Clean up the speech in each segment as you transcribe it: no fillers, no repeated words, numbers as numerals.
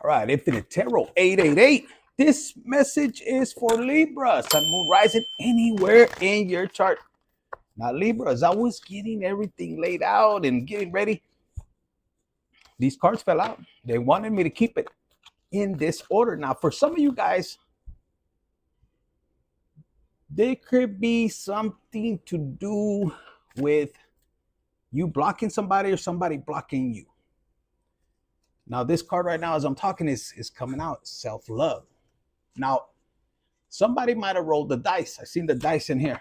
All right, Infinite Tarot 888. This message is for Libra, Sun, Moon, Rising, anywhere in your chart. Now, Libra, as I was getting everything laid out and getting ready, these cards fell out. They wanted me to keep it in this order. Now, for some of you guys, there could be something to do with you blocking somebody or somebody blocking you. Now, this card right now, as I'm talking, is coming out, self-love. Now, somebody might have rolled the dice. I've seen the dice in here.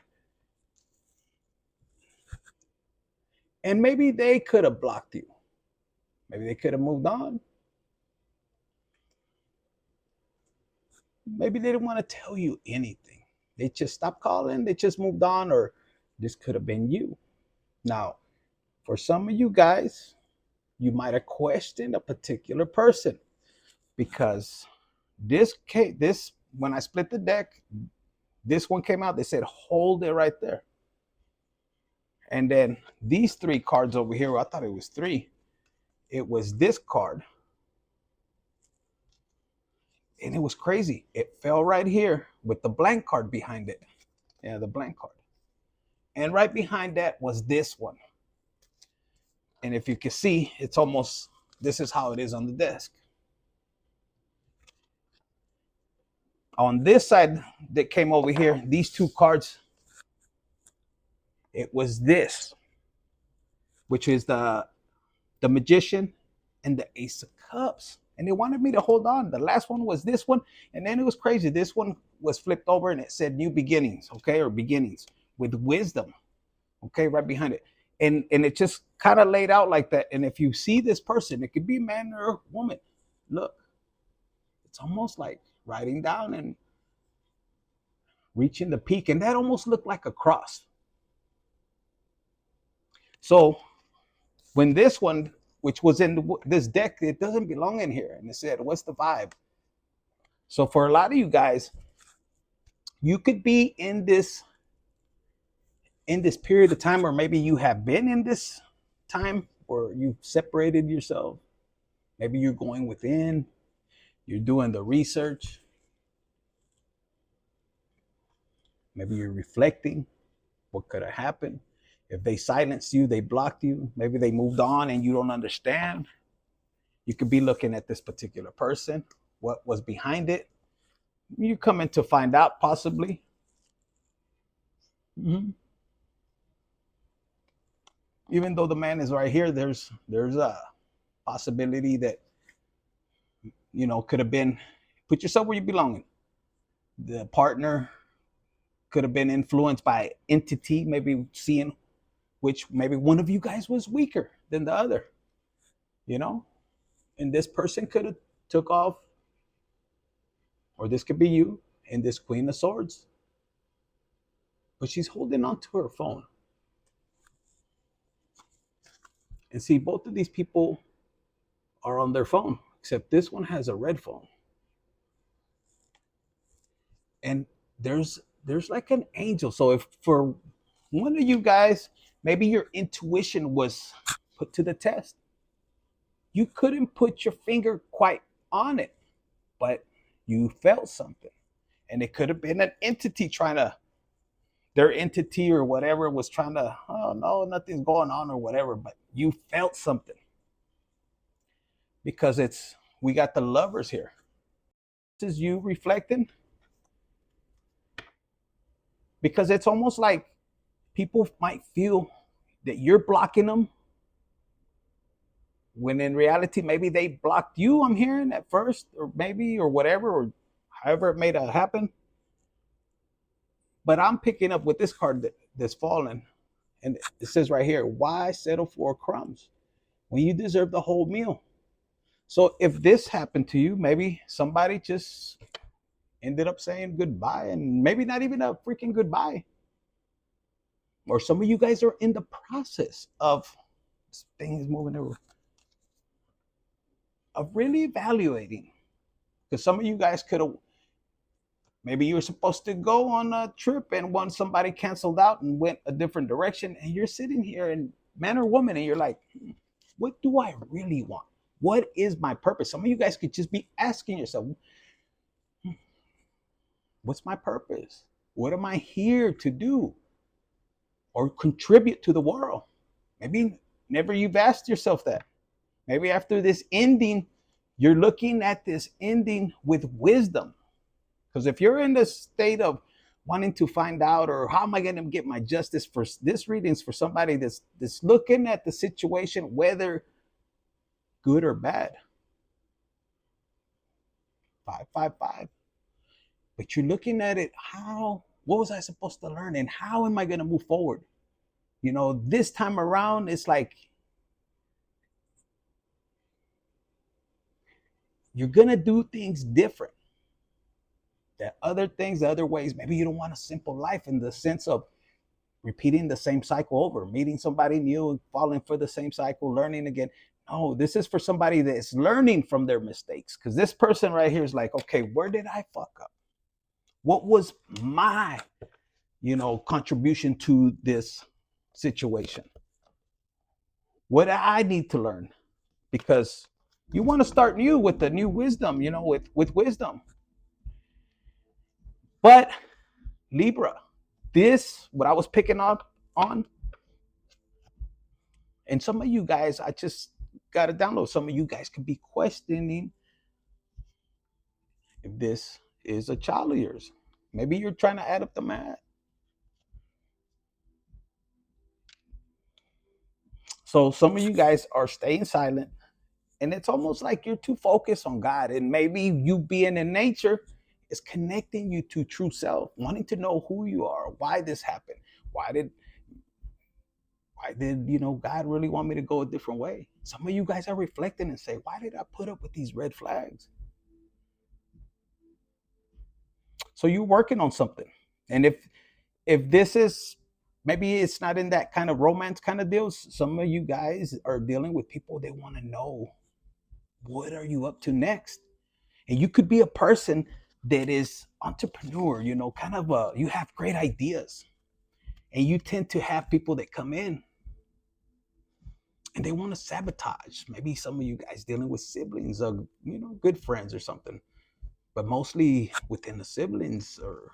And maybe they could have blocked you. Maybe they could have moved on. Maybe they didn't want to tell you anything. They just stopped calling. They just moved on, or this could have been you. Now, for some of you guys, you might have questioned a particular person because this when I split the deck, this one came out. They said, hold it right there. And then these three cards over here, I thought it was three. It was this card. And it was crazy. It fell right here with the blank card behind it. Yeah, the blank card. And right behind that was this one. And if you can see, it's almost, this is how it is on the desk. On this side that came over here, these two cards, it was this, which is the Magician and the Ace of Cups. And they wanted me to hold on. The last one was this one. And then it was crazy. This one was flipped over and it said new beginnings, okay, or beginnings with wisdom, okay, right behind it. And it just kind of laid out like that. And if you see this person, it could be a man or a woman. Look, it's almost like writing down and reaching the peak. And that almost looked like a cross. So when this one, which was in this deck, it doesn't belong in here. And it said, what's the vibe? So for a lot of you guys, you could be in this period of time, or maybe you have been in this time where you've separated yourself. Maybe you're going within, you're doing the research. Maybe you're reflecting what could have happened. If they silenced you, they blocked you, maybe they moved on and you don't understand. You could be looking at this particular person, what was behind it. You come in to find out, possibly. Mm-hmm. Even though the man is right here, there's a possibility that, you know, could have been, put yourself where you belong. The partner could have been influenced by entity, maybe seeing which maybe one of you guys was weaker than the other, you know, and this person could have took off, or this could be you and this Queen of Swords, but she's holding on to her phone. And see, both of these people are on their phone, except this one has a red phone. And there's like an angel. So if for one of you guys, maybe your intuition was put to the test, you couldn't put your finger quite on it, but you felt something. And it could have been an entity their entity or whatever was trying to, oh no, nothing's going on or whatever, but you felt something. Because we got the Lovers here. This is you reflecting. Because it's almost like people might feel that you're blocking them, when in reality, maybe they blocked you, I'm hearing at first, or maybe, or whatever, or however it made it happen. But I'm picking up with this card that's fallen. And it says right here, why settle for crumbs when you deserve the whole meal? So if this happened to you, maybe somebody just ended up saying goodbye, and maybe not even a freaking goodbye. Or some of you guys are in the process of things moving over, of really evaluating. Because some of you guys could have, maybe you were supposed to go on a trip and once somebody canceled out and went a different direction, and you're sitting here, and man or woman, and you're like, what do I really want? What is my purpose? Some of you guys could just be asking yourself, what's my purpose? What am I here to do or contribute to the world? Maybe never you've asked yourself that. Maybe after this ending, you're looking at this ending with wisdom. Because if you're in the state of wanting to find out, or how am I going to get my justice, for this readings for somebody that's looking at the situation, whether good or bad. 555. But you're looking at it, what was I supposed to learn, and how am I going to move forward? This time around, it's like you're going to do things different. That other things, other ways, maybe you don't want a simple life in the sense of repeating the same cycle over, meeting somebody new, falling for the same cycle, learning again. No, this is for somebody that's learning from their mistakes. Because this person right here is like, okay, where did I fuck up? What was my, contribution to this situation? What do I need to learn? Because you want to start new with the new wisdom, with wisdom. But Libra, what I was picking up on, and some of you guys, I just got to download. Some of you guys could be questioning if this is a child of yours. Maybe you're trying to add up the math. So some of you guys are staying silent, and it's almost like you're too focused on God. And maybe you being in nature is connecting you to true self, wanting to know who you are, why this happened, why did God really want me to go a different way? Some of you guys are reflecting and say, why did I put up with these red flags? So you're working on something. And if this is, maybe it's not in that kind of romance kind of deals, some of you guys are dealing with people, they want to know, what are you up to next? And you could be a person that is entrepreneur, kind of you have great ideas, and you tend to have people that come in and they want to sabotage. Maybe some of you guys dealing with siblings, or good friends or something, but mostly within the siblings, or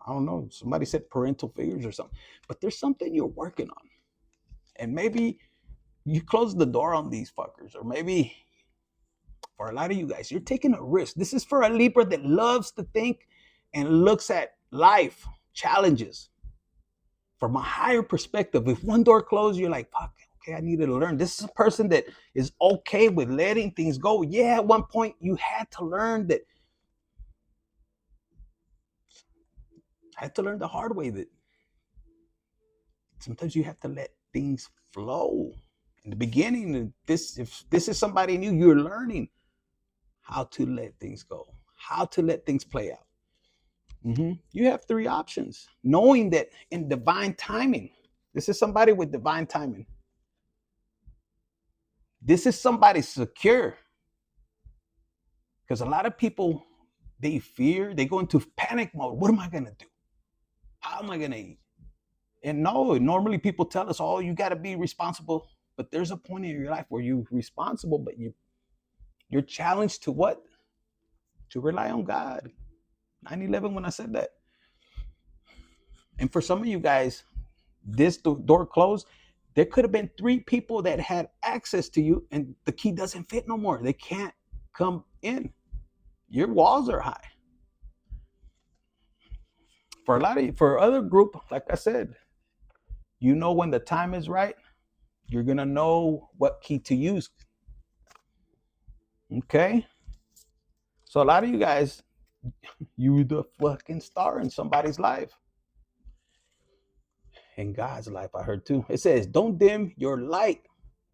I don't know, somebody said parental figures or something. But there's something you're working on, and maybe you close the door on these fuckers, or maybe for a lot of you guys, you're taking a risk. This is for a Libra that loves to think and looks at life challenges from a higher perspective. If one door closed, you're like, fuck, okay, I needed to learn. This is a person that is okay with letting things go. Yeah, at one point you had to learn that. I had to learn the hard way that sometimes you have to let things flow. In the beginning, if this is somebody new, you're learning how to let things go, how to let things play out. You have 3 options, knowing that in divine timing, this is somebody with divine timing. This is somebody secure. Because a lot of people, they fear, they go into panic mode. What am I going to do? How am I going to eat? And no, normally people tell us, oh, you got to be responsible. But there's a point in your life where you're responsible, but you're challenged to what? To rely on God. 9/11 when I said that. And for some of you guys, this door closed. There could have been 3 people that had access to you, and the key doesn't fit no more. They can't come in. Your walls are high. For other group, like I said, when the time is right, you're gonna know what key to use. Okay. So a lot of you guys, you the fucking star in somebody's life. In God's life, I heard too. It says, don't dim your light.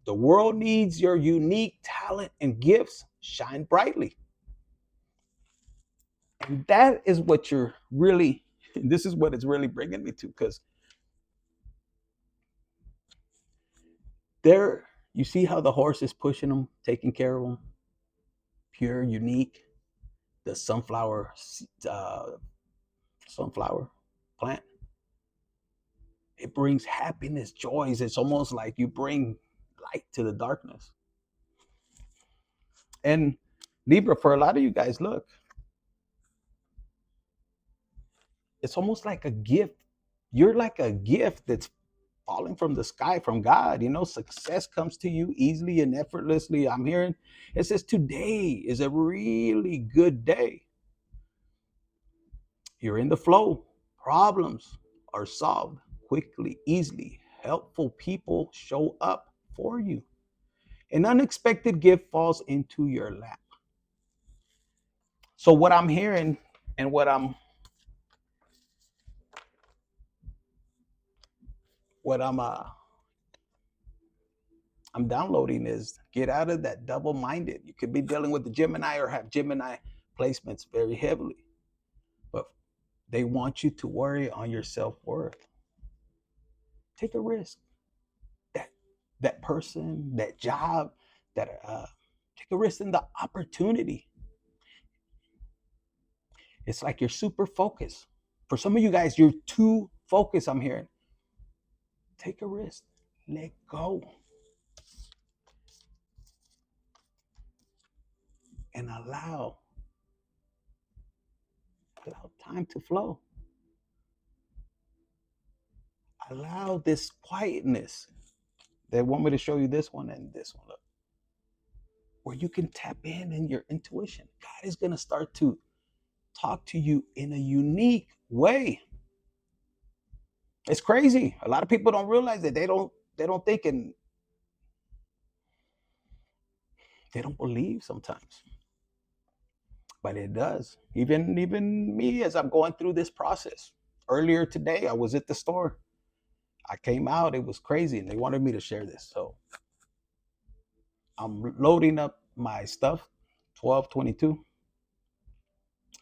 The world needs your unique talent and gifts. Shine brightly. And that is what this is what it's really bringing me to, because you see how the horse is pushing them, taking care of them, pure, unique. The sunflower plant, it brings happiness, joys. It's almost like you bring light to the darkness. And Libra, for a lot of you guys, look, it's almost like a gift. You're like a gift that's falling from the sky from God. You know, success comes to you easily and effortlessly. I'm hearing it says today is a really good day. You're in the flow. Problems are solved quickly, easily. Helpful people show up for you. An unexpected gift falls into your lap. So what I'm hearing and what I'm downloading is get out of that double-minded. You could be dealing with the Gemini or have Gemini placements very heavily, but they want you to worry on your self-worth. Take a risk. That person, that job, that take a risk in the opportunity. It's like you're super focused. For some of you guys, you're too focused. I'm hearing. Take a risk. Let go. And allow time to flow. Allow this quietness. They want me to show you this one and this one. Look, where you can tap in your intuition. God is going to start to talk to you in a unique way. It's crazy. A lot of people don't realize that they don't think and they don't believe sometimes. But it does. Even me as I'm going through this process. Earlier today, I was at the store. I came out, it was crazy, and they wanted me to share this. So I'm loading up my stuff, 12/22.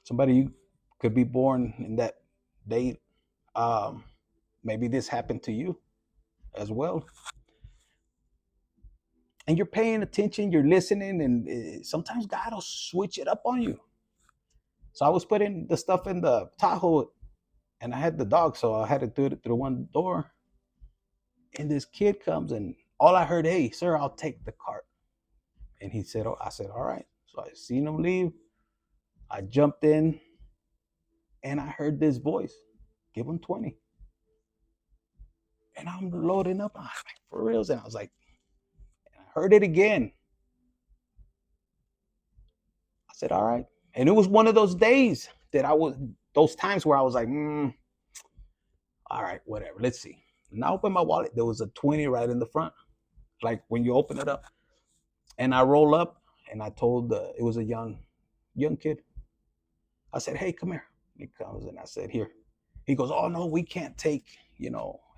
Somebody you could be born in that date. Maybe this happened to you as well. And you're paying attention, you're listening, and sometimes God will switch it up on you. So I was putting the stuff in the Tahoe, and I had the dog, so I had to do it through one door. And this kid comes, and all I heard, "Hey, sir, I'll take the cart." And he said, "Oh," I said, "All right." So I seen him leave. I jumped in, and I heard this voice, "Give him 20." And I'm loading up. I'm like, for reals. And I was like, and I heard it again. I said, "All right." And it was one of those days that those times where I was like, all right, whatever. Let's see. And I opened my wallet. There was a 20 right in the front. Like when you open it up. And I roll up and I told it was a young kid. I said, "Hey, come here." He comes and I said, "Here." He goes, "Oh no, we can't take,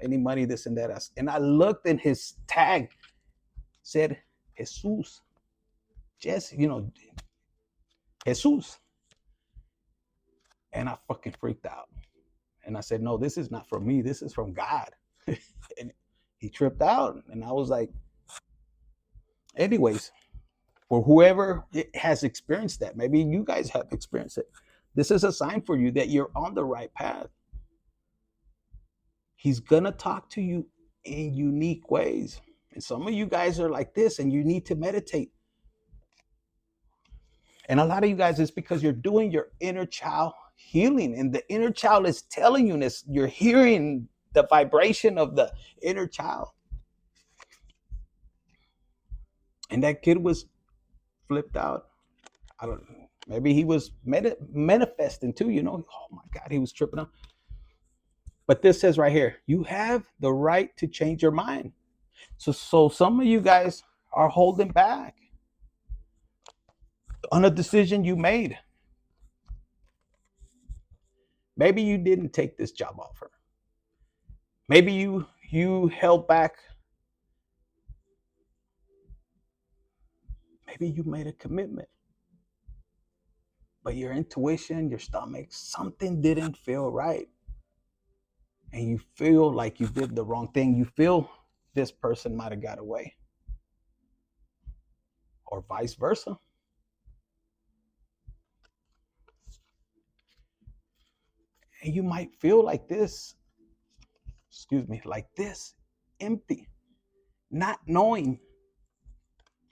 any money, this and that." And I looked and his tag said Jesus. Just, Jesus. And I fucking freaked out. And I said, "No, this is not from me. This is from God." And he tripped out. And I was like, anyways, for whoever has experienced that, maybe you guys have experienced it. This is a sign for you that you're on the right path. He's going to talk to you in unique ways. And some of you guys are like this and you need to meditate. And a lot of you guys, it's because you're doing your inner child healing. And the inner child is telling you this. You're hearing the vibration of the inner child. And that kid was flipped out. I don't know. Maybe he was manifesting too, Oh my God, he was tripping up. But this says right here, you have the right to change your mind. So some of you guys are holding back on a decision you made. Maybe you didn't take this job offer. Maybe you held back. Maybe you made a commitment. But your intuition, your stomach, something didn't feel right. And you feel like you did the wrong thing. You feel this person might have got away. Or vice versa. And you might feel like this, like this, empty, not knowing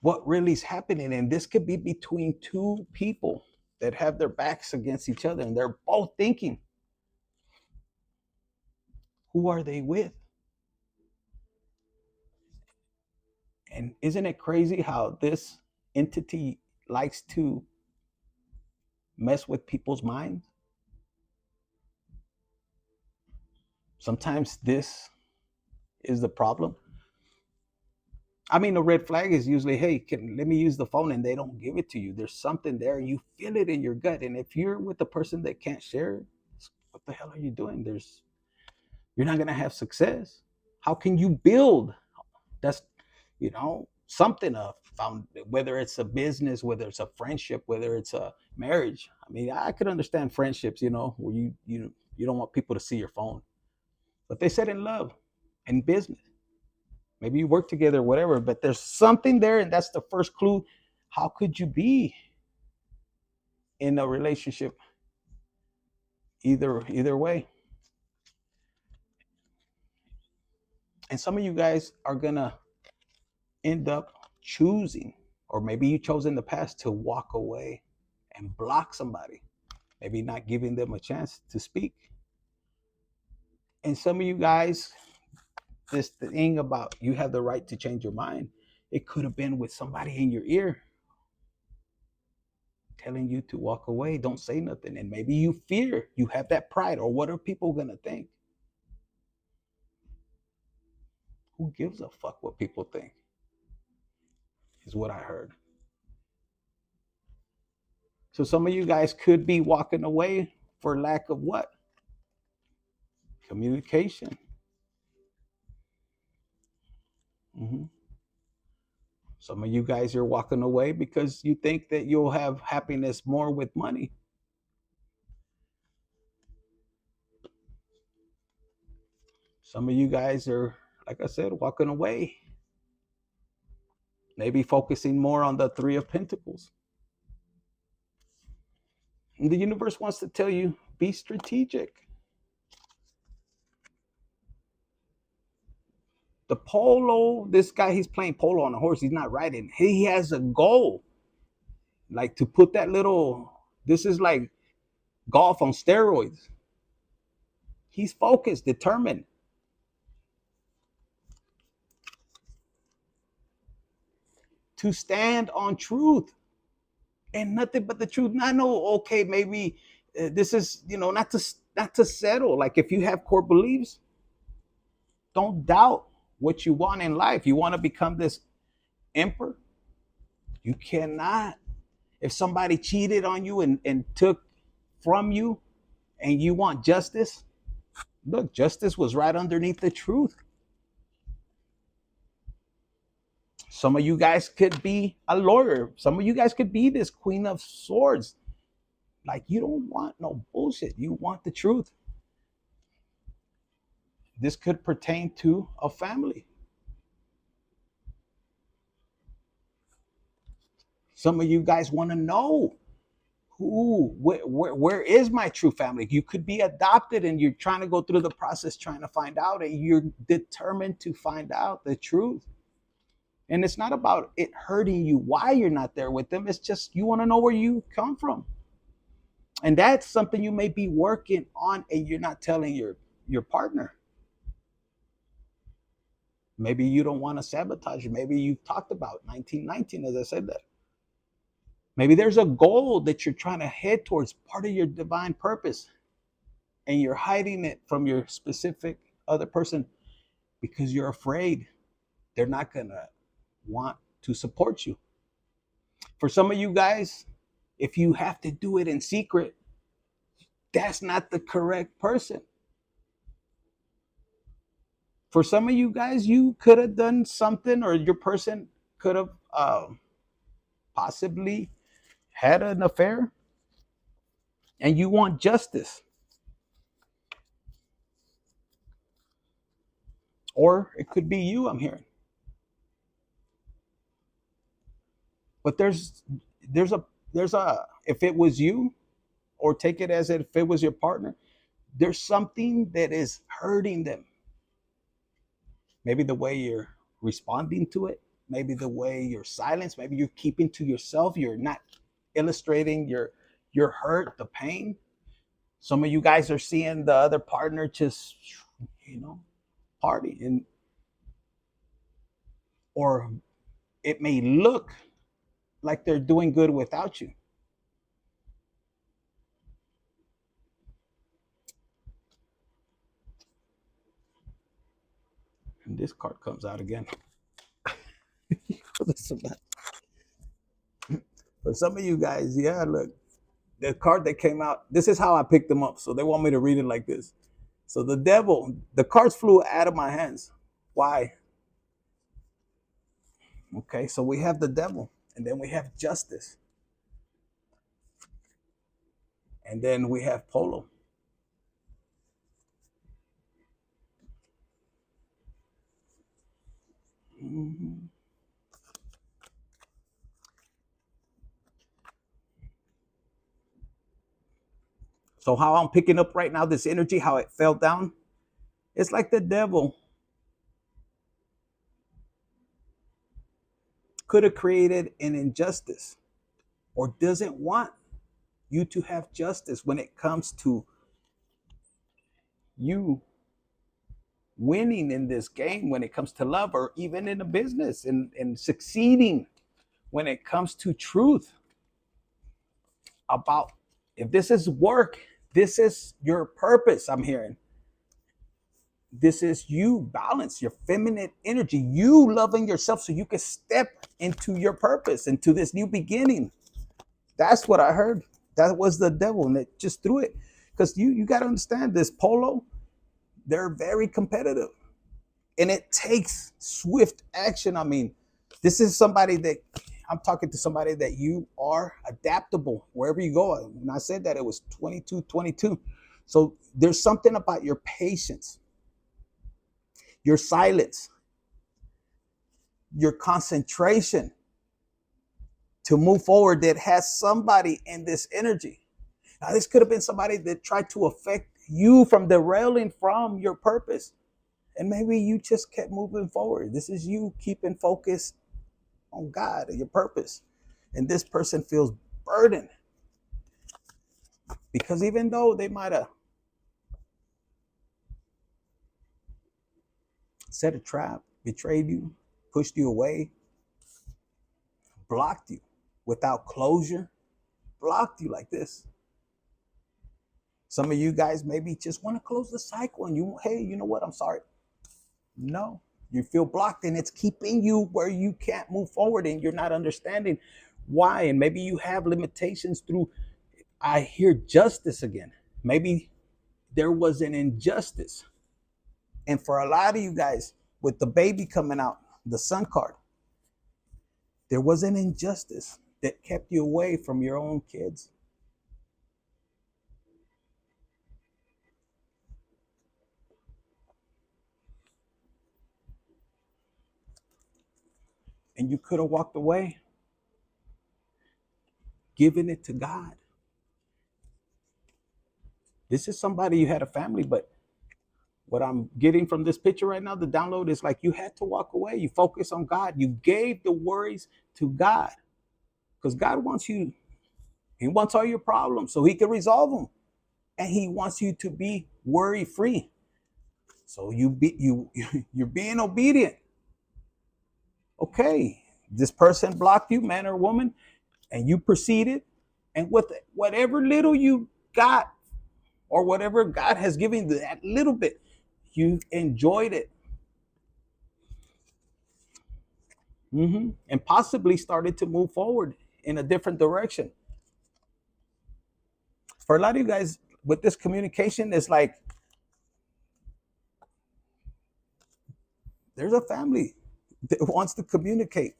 what really is happening. And this could be between two people that have their backs against each other and they're both thinking, who are they with? And isn't it crazy how this entity likes to mess with people's minds? Sometimes this is the problem. I mean, the red flag is usually, hey, let me use the phone, and they don't give it to you. There's something there, and you feel it in your gut. And if you're with a person that can't share, what the hell are you doing? You're not gonna have success. How can you build? That's something of found, whether it's a business, whether it's a friendship, whether it's a marriage. I mean, I could understand friendships, where you don't want people to see your phone, but they said in love and business. Maybe you work together, whatever, but there's something there, and that's the first clue. How could you be in a relationship either way? And some of you guys are gonna end up choosing, or maybe you chose in the past to walk away and block somebody, maybe not giving them a chance to speak. And some of you guys, this thing about you have the right to change your mind, it could have been with somebody in your ear telling you to walk away, don't say nothing. And maybe you fear, you have that pride, or what are people gonna think? Who gives a fuck what people think, is what I heard. So some of you guys could be walking away for lack of what? Communication. Mm-hmm. Some of you guys are walking away because you think that you'll have happiness more with money. Some of you guys are, like I said, walking away, maybe focusing more on the Three of Pentacles. And the universe wants to tell you, be strategic. The polo, this guy, he's playing polo on a horse. He's not riding. He has a goal, like to put that little, this is like golf on steroids. He's focused, determined. To stand on truth and nothing but the truth. And I know, okay, maybe this is, not to settle. Like if you have core beliefs, don't doubt what you want in life. You want to become this emperor? You cannot. If somebody cheated on you and took from you and you want justice, look, justice was right underneath the truth. Some of you guys could be a lawyer. Some of you guys could be this Queen of Swords. Like, you don't want no bullshit. You want the truth. This could pertain to a family. Some of you guys want to know where is my true family? You could be adopted and you're trying to go through the process trying to find out, and you're determined to find out the truth. And it's not about it hurting you why you're not there with them. It's just you want to know where you come from. And that's something you may be working on and you're not telling your partner. Maybe you don't want to sabotage. Maybe you've talked about 1919, as I said that. Maybe there's a goal that you're trying to head towards, part of your divine purpose, and you're hiding it from your specific other person because you're afraid they're not going to want to support you. For some of you guys, if you have to do it in secret, that's not the correct person. For some of you guys, you could have done something, or your person could have possibly had an affair and you want justice. Or it could be you, I'm hearing. But there's a if it was you, or take it as if it was your partner, there's something that is hurting them. Maybe the way you're responding to it, maybe the way you're silenced, maybe you're keeping to yourself, you're not illustrating your hurt, the pain. Some of you guys are seeing the other partner just, you know, party, and or it may look like they're doing good without you. And this card comes out again. For some of you guys, yeah, look, the card that came out, this is how I picked them up. So they want me to read it like this. So the devil, the cards flew out of my hands. Why? Okay, so we have the devil, and then we have justice, and then we have polo. Mm-hmm. So how I'm picking up right now, this energy, how it fell down, it's like the devil could have created an injustice or doesn't want you to have justice when it comes to you winning in this game, when it comes to love, or even in a business, and succeeding when it comes to truth about if this is work, this is your purpose. I'm hearing this is you balance your feminine energy, you loving yourself so you can step into your purpose, into this new beginning. That's what I heard. That was the devil, and it just threw it. Because you got to understand, this polo, they're very competitive, and it takes swift action. I mean, this is somebody that I'm talking to, somebody that you are adaptable wherever you go. When I said that, it was 22. So there's something about your patience, your silence, your concentration to move forward that has somebody in this energy. Now, this could have been somebody that tried to affect you from derailing from your purpose. And maybe you just kept moving forward. This is you keeping focus on God and your purpose. And this person feels burdened because even though they might have set a trap, betrayed you, pushed you away, blocked you without closure, blocked you like this. Some of you guys maybe just want to close the cycle and you, hey, you know what? I'm sorry. No, you feel blocked and it's keeping you where you can't move forward and you're not understanding why. And maybe you have limitations through, I hear justice again. Maybe there was an injustice. And for a lot of you guys, with the baby coming out, the sun card, there was an injustice that kept you away from your own kids. And you could have walked away, giving it to God. This is somebody, you had a family, but what I'm getting from this picture right now, the download is like you had to walk away. You focus on God. You gave the worries to God because God wants you, He wants all your problems so He can resolve them. And He wants you to be worry free. So you're being obedient. Okay, this person blocked you, man or woman, and you proceeded. And with whatever little you got or whatever God has given you, that little bit, you enjoyed it. And possibly started to move forward in a different direction. For a lot of you guys, with this communication, it's like there's a family that wants to communicate.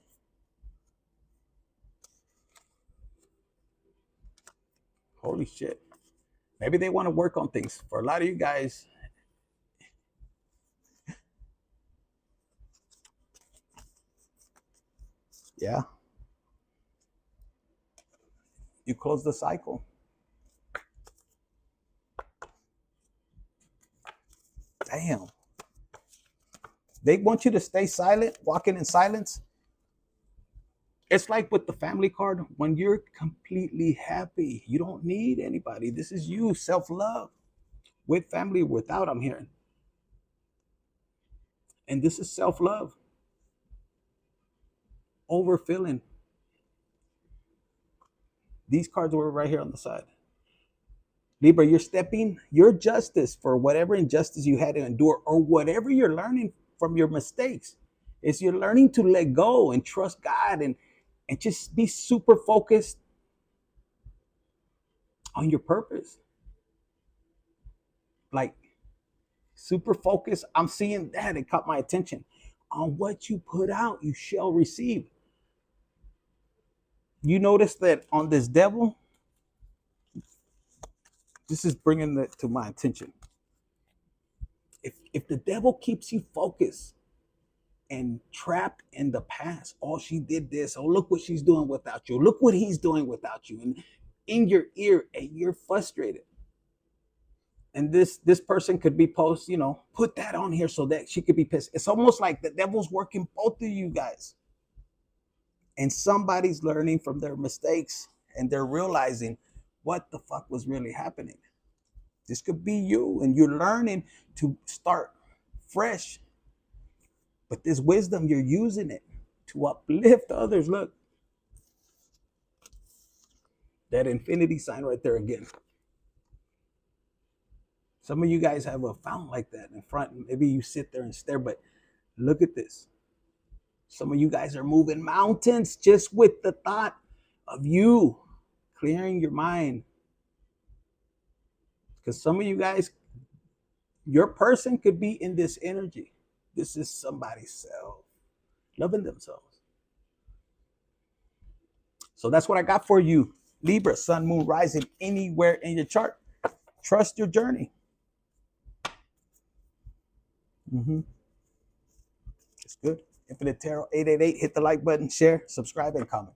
Holy shit. Maybe they want to work on things. For a lot of you guys, yeah, you close the cycle. Damn. They want you to stay silent, walking in silence, It's like with the family card, when you're completely happy, you don't need anybody. This is you, self-love, with family, without, I'm hearing. And this is self-love, overfilling. These cards were right here on the side. Libra, you're stepping your justice for whatever injustice you had to endure, or whatever you're learning from your mistakes. Is you're learning to let go and trust God, and just be super focused on your purpose. Like, super focused. I'm seeing that. It caught my attention. On what you put out, you shall receive. You notice that on this devil, this is bringing it to my attention. If the devil keeps you focused and trapped in the past, oh, she did this, oh, look what she's doing without you, look what he's doing without you, and in your ear, and you're frustrated. And this person could be put that on here so that she could be pissed. It's almost like the devil's working both of you guys, and somebody's learning from their mistakes, and they're realizing what the fuck was really happening. This could be you, and you're learning to start fresh. But this wisdom, you're using it to uplift others. Look, that infinity sign right there again. Some of you guys have a fountain like that in front. Maybe you sit there and stare, but look at this. Some of you guys are moving mountains just with the thought of you clearing your mind. Because some of you guys, your person could be in this energy. This is somebody's self, loving themselves. So that's what I got for you, Libra, sun, moon, rising, anywhere in your chart. Trust your journey. It's good. Infinite Tarot 888. Hit the like button, share, subscribe, and comment.